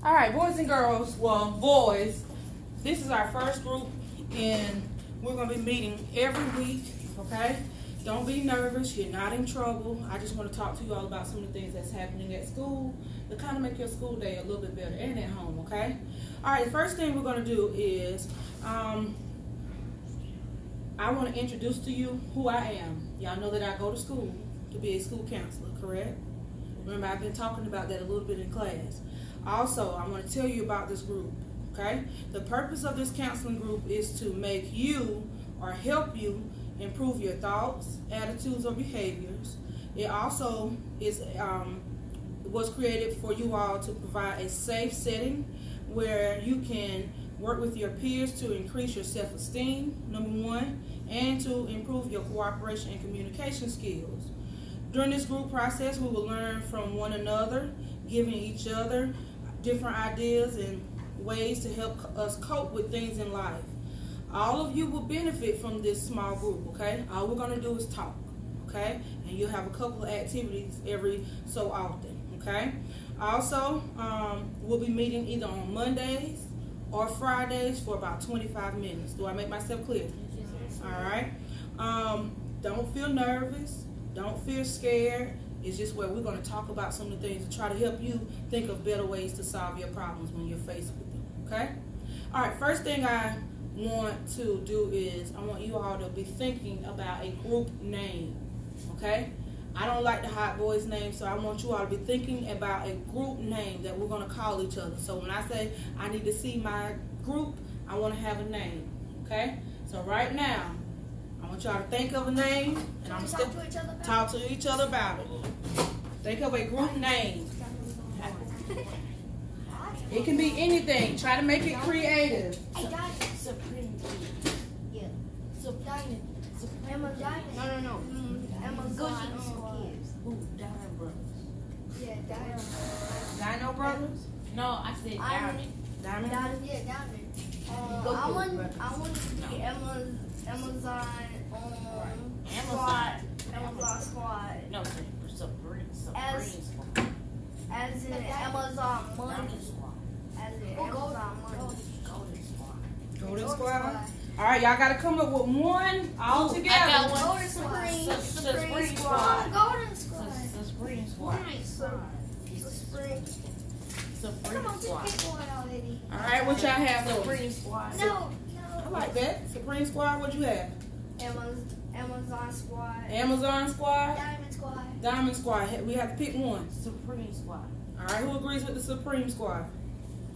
All right, boys and girls, well, boys, this is our first group, and we're going to be meeting every week, okay? Don't be nervous. You're not in trouble. I just want to talk to you all about some of the things that's happening at school to kind of make your school day a little bit better, and at home, okay? All right, the first thing we're going to do is I want to introduce to you who I am. Y'all know that I go to school to be a school counselor, correct? Remember, I've been talking about that a little bit in class. Also, I want to tell you about this group, okay? The purpose of this counseling group is to make you or help you improve your thoughts, attitudes, or behaviors. It also is was created for you all to provide a safe setting where you can work with your peers to increase your self-esteem, number one, and to improve your cooperation and communication skills. During this group process, we will learn from one another, giving each other different ideas and ways to help us cope with things in life. All of you will benefit from this small group, okay? All we're going to do is talk, okay? And you'll have a couple of activities every so often, okay? Also, we'll be meeting either on Mondays or Fridays for about 25 minutes. Do I make myself clear? All right. Don't feel nervous. Don't feel scared. It's just where we're going to talk about some of the things to try to help you think of better ways to solve your problems when you're faced with them, okay? All right, first thing I want to do is I want you all to be thinking about a group name, okay? I don't like the hot boys name, so I want you all to be thinking about a group name that we're going to call each other. So when I say I need to see my group, I want to have a name, okay? So right now, I want y'all to think of a name, and I'm going to talk to each other about it. Think of a group name. It can be anything. Try to make it creative. Supreme. Yeah. Supreme. No. Amazon kids. Ooh, Dino Brothers. Yeah, Dino Brothers? No, I said Diamond. Diamond? Yeah, Diamond. I want to be Amazon Squad. No, Supreme Squad. As in Amazon Money. Diamond Squad. As in Amazon Money. Golden Squad. Golden Squad? All right, y'all got to come up with one all together. I got one. Golden Supreme Supreme Squad. Squad. Golden Squad. Supreme Squad. Supreme. Supreme Come on, just Squad. pick one already. All right, what y'all have? Supreme Squad. No. I like that. Supreme Squad, what you have? Amazon Squad. Amazon Squad? Diamond Squad. Diamond Squad. We have to pick one. Supreme Squad. All right, who agrees with the Supreme Squad?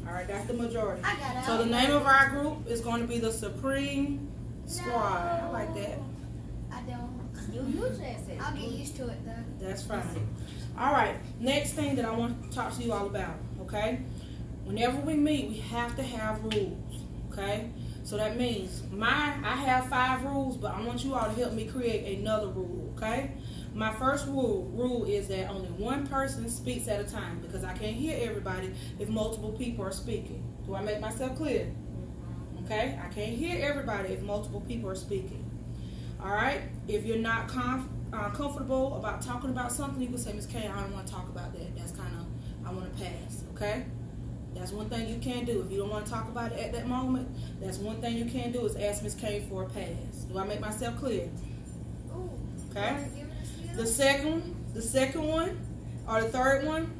All right, that's the majority. I got it. So the name of our group is going to be the Supreme Squad. I like that. I don't. You said that. I'll get used to it though. That's fine. All right, next thing that I want to talk to you all about, okay? Whenever we meet, we have to have rules, okay? So that means I have 5 rules, but I want you all to help me create another rule, okay? My first rule is that only one person speaks at a time, because I can't hear everybody if multiple people are speaking. Do I make myself clear? Okay? I can't hear everybody if multiple people are speaking. All right? If you're not comfortable about talking about something, you can say, Ms. Kay, I don't want to talk about that. That's kind of, I want to pass, okay? That's one thing you can't do. If you don't want to talk about it at that moment, that's one thing you can't do is ask Ms. Kay for a pass. Do I make myself clear? Ooh. Okay? The second one, or the third one,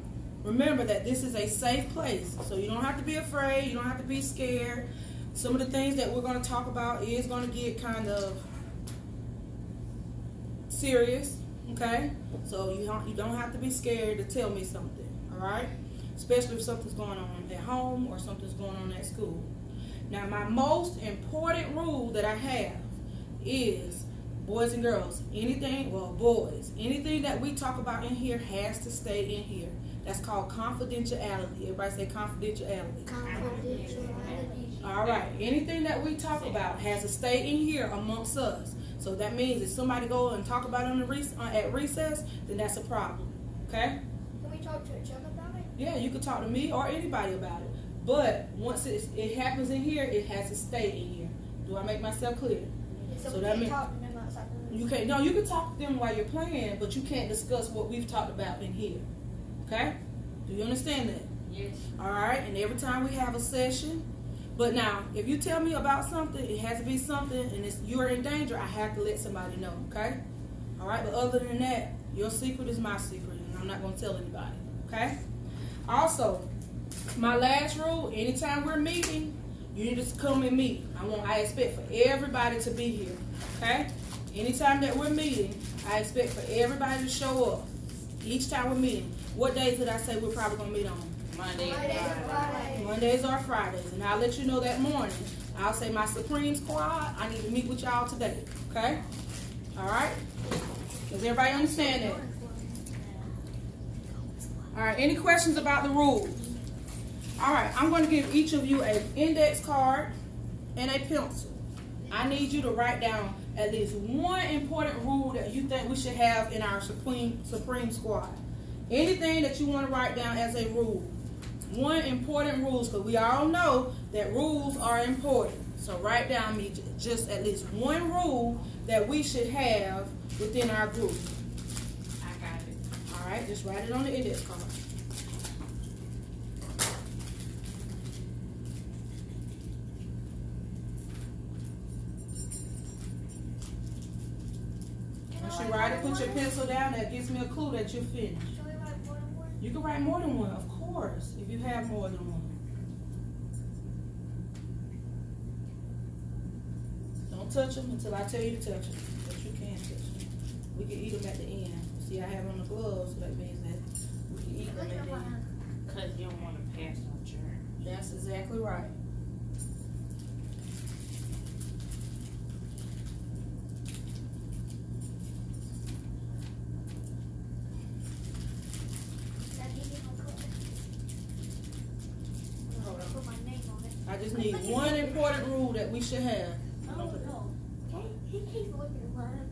remember that this is a safe place. So you don't have to be afraid. You don't have to be scared. Some of the things that we're going to talk about is going to get kind of serious, okay? So you don't have to be scared to tell me something, all right? Especially if something's going on at home or something's going on at school. Now, my most important rule that I have is, boys and girls, anything that we talk about in here has to stay in here. That's called confidentiality. Everybody say confidentiality. Confidentiality. All right. Anything that we talk about has to stay in here amongst us. So that means if somebody go and talk about it at recess, then that's a problem. Okay? Can we talk to each other about it? Yeah, you can talk to me or anybody about it. But once it happens in here, it has to stay in here. Do I make myself clear? So that means talk to them outside the room. You can't. No, you can talk to them while you're playing, but you can't discuss what we've talked about in here. Okay? Do you understand that? Yes. All right, and every time we have a session. But now, if you tell me about something, it has to be something, and you're in danger, I have to let somebody know, okay? All right, but other than that, your secret is my secret, and I'm not going to tell anybody, okay? Also, my last rule, anytime we're meeting, you need to come and meet. I expect for everybody to be here, okay? Anytime that we're meeting, I expect for everybody to show up. Each time we're meeting. What days did I say we're probably going to meet on? Monday and Friday. Mondays or Fridays. And I'll let you know that morning. I'll say my Supreme Squad, I need to meet with y'all today. Okay? All right? Does everybody understand that? All right. Any questions about the rules? All right. I'm going to give each of you an index card and a pencil. I need you to write down at least one important rule that you think we should have in our Supreme Squad. Anything that you want to write down as a rule. One important rule, because we all know that rules are important. So write down me just at least one rule that we should have within our group. I got it. All right, just write it on the index card. Once you write it, put your pencil down. That gives me a clue that you're finished. You can write more than one, of course, if you have more than one. Don't touch them until I tell you to touch them, but you can touch them. We can eat them at the end. See, I have on the gloves, so that means that we can eat them at the end. Because you don't want to pass on germs. That's exactly right. I just need one important rule that we should have. He keeps looking at mine.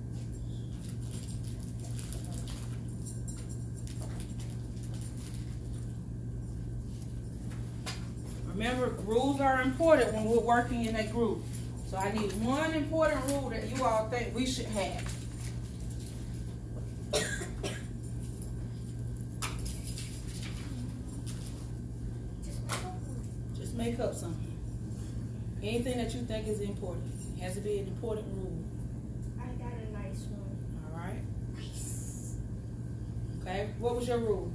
Remember, rules are important when we're working in a group. So I need one important rule that you all think we should have. Just make up something. Anything that you think is important. It has to be an important rule. I got a nice one. All right. Nice. Okay. What was your rule?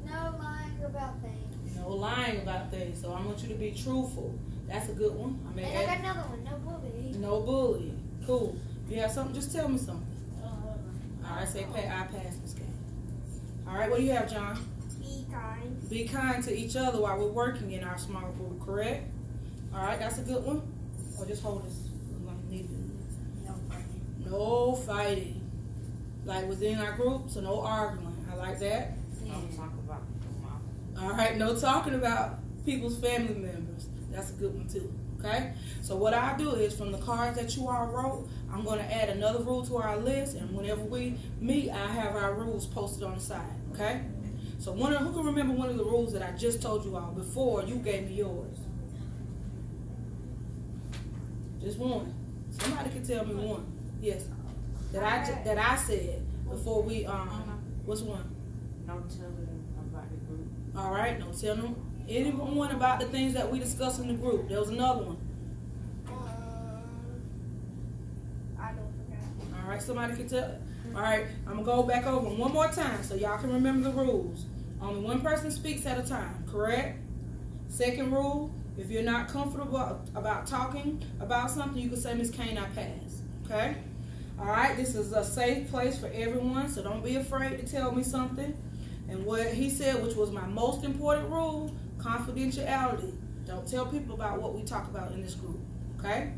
No lying about things. No lying about things. So I want you to be truthful. That's a good one. And I got another one. No bullying. No bullying. Cool. If you have something, just tell me something. All right. Say, I pass this game. All right. What do you have, John? Be kind. Be kind to each other while we're working in our small group, correct? All right, that's a good one. Or just hold this. No fighting. No fighting. Like within our group, so no arguing. I like that. Don't talk about mom. All right, no talking about people's family members. That's a good one too, okay? So what I'll do is from the cards that you all wrote, I'm going to add another rule to our list, and whenever we meet, I have our rules posted on the side, okay? So who can remember one of the rules that I just told you all before you gave me yours? Just one. Somebody can tell me one. Yes. That I said before we what's one? Don't tell them about the group. All right, don't tell them anyone about the things that we discussed in the group. There was another one. I don't forget. All right, somebody can tell. All right, I'm gonna go back over them one more time so y'all can remember the rules. Only one person speaks at a time, correct? Second rule, if you're not comfortable about talking about something, you can say, Miss Kane, I pass, okay? All right, this is a safe place for everyone, so don't be afraid to tell me something. And what he said, which was my most important rule, confidentiality. Don't tell people about what we talk about in this group, okay?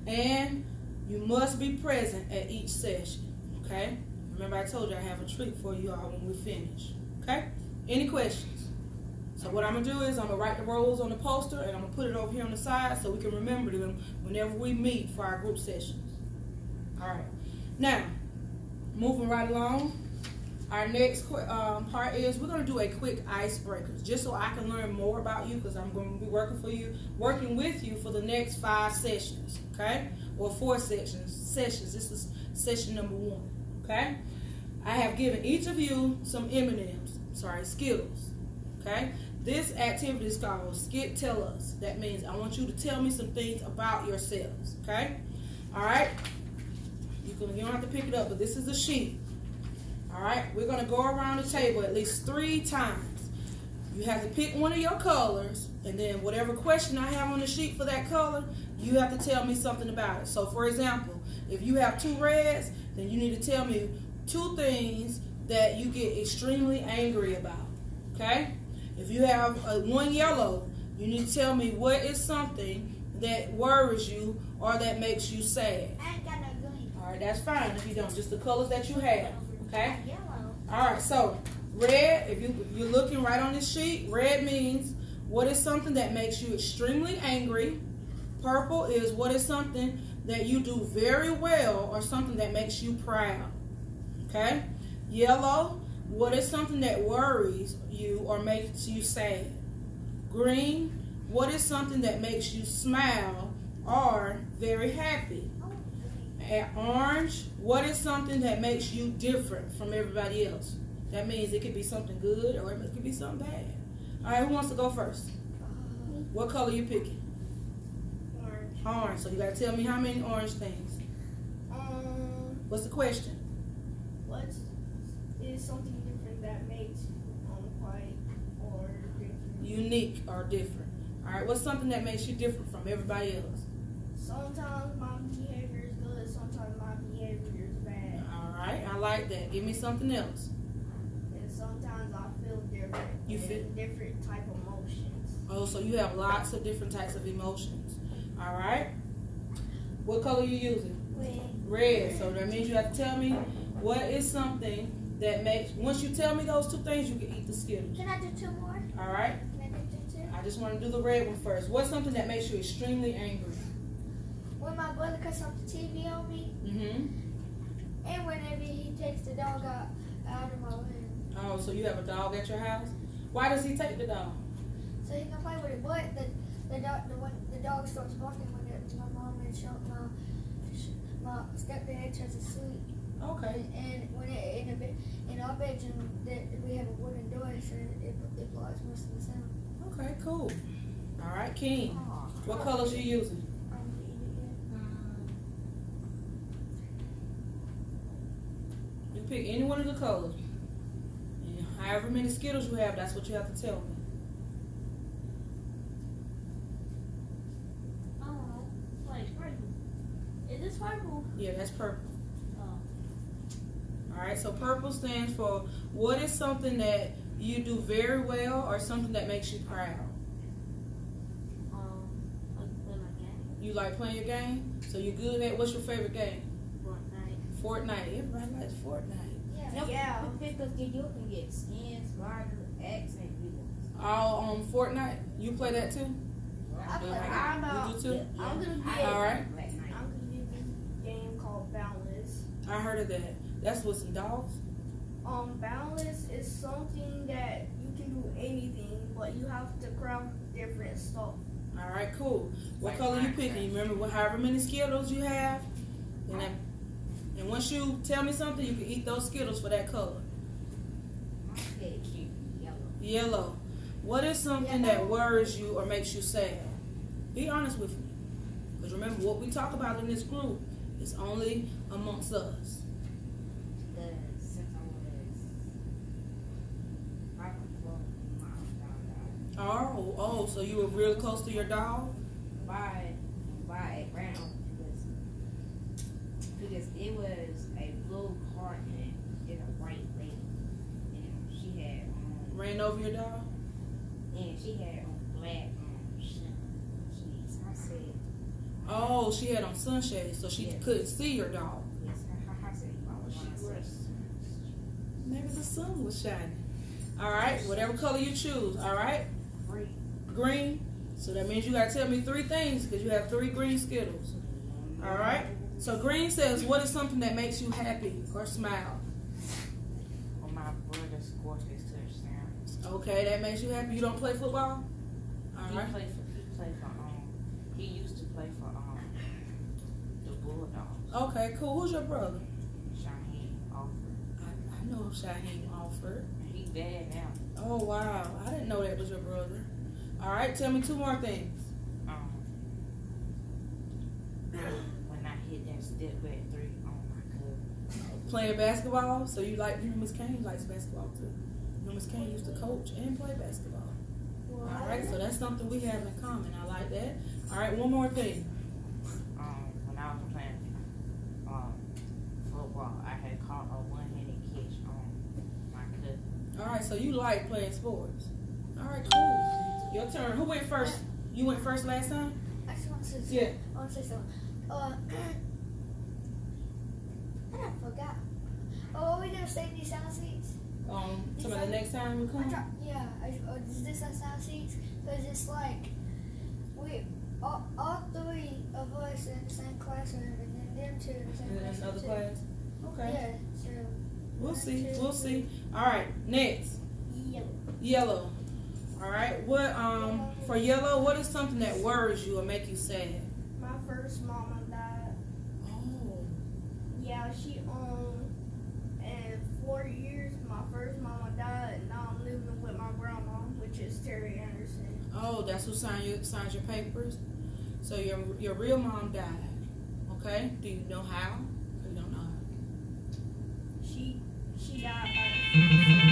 And you must be present at each session, okay? Remember I told you I have a treat for you all when we finish, okay? Any questions? So what I'm going to do is I'm going to write the roles on the poster and I'm going to put it over here on the side so we can remember them whenever we meet for our group sessions. All right. Now, moving right along, our next part is we're going to do a quick icebreaker just so I can learn more about you because I'm going to be working with you for the next 5 sessions, okay? Or 4 sessions. This is session number 1, okay? I have given each of you some M&Ms, Skittles, okay? This activity is called Skit Tell Us. That means I want you to tell me some things about yourselves, okay? All right? You don't have to pick it up, but this is a sheet. All right? We're going to go around the table at least 3 times. You have to pick one of your colors, and then whatever question I have on the sheet for that color, you have to tell me something about it. So, for example, if you have 2 reds, then you need to tell me 2 things that you get extremely angry about, okay? If you have 1 yellow, you need to tell me what is something that worries you or that makes you sad. I ain't got no green. All right, that's fine if you don't. Just the colors that you have, okay? Yellow. All right, so red, if you're looking right on this sheet, red means what is something that makes you extremely angry. Purple is what is something that you do very well or something that makes you proud, okay? Yellow, what is something that worries you or makes you sad? Green, what is something that makes you smile or very happy? And orange, what is something that makes you different from everybody else? That means it could be something good or it could be something bad. All right, who wants to go first? What color you picking? Orange. Orange. So you got to tell me how many orange things. What's the question? What is something different that makes white or different? Unique or different. All right, what's something that makes you different from everybody else? Sometimes my behavior is good, sometimes my behavior is bad. All right, I like that. Give me something else. And sometimes I feel different. You feel different type of emotions. Oh, so you have lots of different types of emotions. All right. What color you using? Red. Red. So that means you have to tell me what is something that makes. Once you tell me those 2 things, you can eat the Skittles. Can I do 2 more? All right. Can I do 2? I just want to do the red one first. What's something that makes you extremely angry? When my brother cuts off the TV on me, and whenever he takes the dog out of my room. Oh, so you have a dog at your house? Why does he take the dog? So he can play with it, but the dog starts barking whenever my mom and my stepdad tries to sleep. Okay. And when in our bedroom, we have a wooden door, so it blocks most of the sound. Okay, cool. All right, King. What colors you using? You pick any one of the colors. And however many Skittles you have, that's what you have to tell me. Oh, like purple. Is this purple? Yeah, that's purple. Oh. All right, so purple stands for what is something that you do very well or something that makes you proud. Like play my game. You like playing your game? So you're good at, what's your favorite game? Fortnite. Everybody likes Fortnite. Yeah. Because you can get skins, barter, X, and vehicles. All on Fortnite? You play that too? I play. You do too? I'm gonna be. All right. I'm gonna be this game called Boundless. I heard of that. That's with some dogs? Boundless is something that you can do anything, but you have to craft different stuff. All right, cool. What Like color you Minecraft. picking? You remember however many Skittles you have? And once you tell me something, you can eat those Skittles for that color. Okay, cute. Yellow. Yellow. What is something that worries you or makes you sad? Be honest with me. Because remember, what we talk about in this group is only amongst us. Since I was right before my dog died. Oh, so you were real close to your dog? Why it ran over because it was a blue heart and a white lady, and she had Ran over your dog? and she had on black shades. I said, Oh, she had on sunshades, so she Yes. couldn't see your dog. yes, I said, Maybe the sun was shining. All right, whatever color you choose. All right, free. green. So that means you gotta tell me 3 things because you have 3 green Skittles. All right. So green says, what is something that makes you happy or smile? When my brother scored his touchdown. Okay, that makes you happy. You don't play football? All He right. played for he used to play for the Bulldogs. Okay, cool. Who's your brother? Shaheem Alford. I know Shaheem Alford. He bad now. Oh wow, I didn't know that was your brother. All right, tell me 2 more things. When I hit that step back 3 on my cousin. Playing basketball, so you know Miss Kane likes basketball too. You know Miss Kane used to coach and play basketball. All right, so that's something we have in common. I like that. All right, one more thing. When I was playing football, I had caught a one-handed catch on my cousin. All right, so you like playing sports. All right, cool. Your turn. Who went first? You went first last time? I just want to say something. Yeah. I want to say something. I forgot. Oh, are we going to stay in these sound seats? So the next time we come? Is this a sound seats? Because it's like, all 3 of us in the same classroom, and then them 2 in the same And then classroom another too. class? Okay. Yeah, so. We'll see. 1, 2, We'll see. All right, next. Yellow. All right. What for yellow? What is something that worries you or make you sad? My first mama died. Oh. Yeah, she in 4 years my first mama died, and now I'm living with my grandma, which is Terry Anderson. Oh, that's who signs your papers. So your real mom died. Okay. Do you know how? Or you don't know how? She died by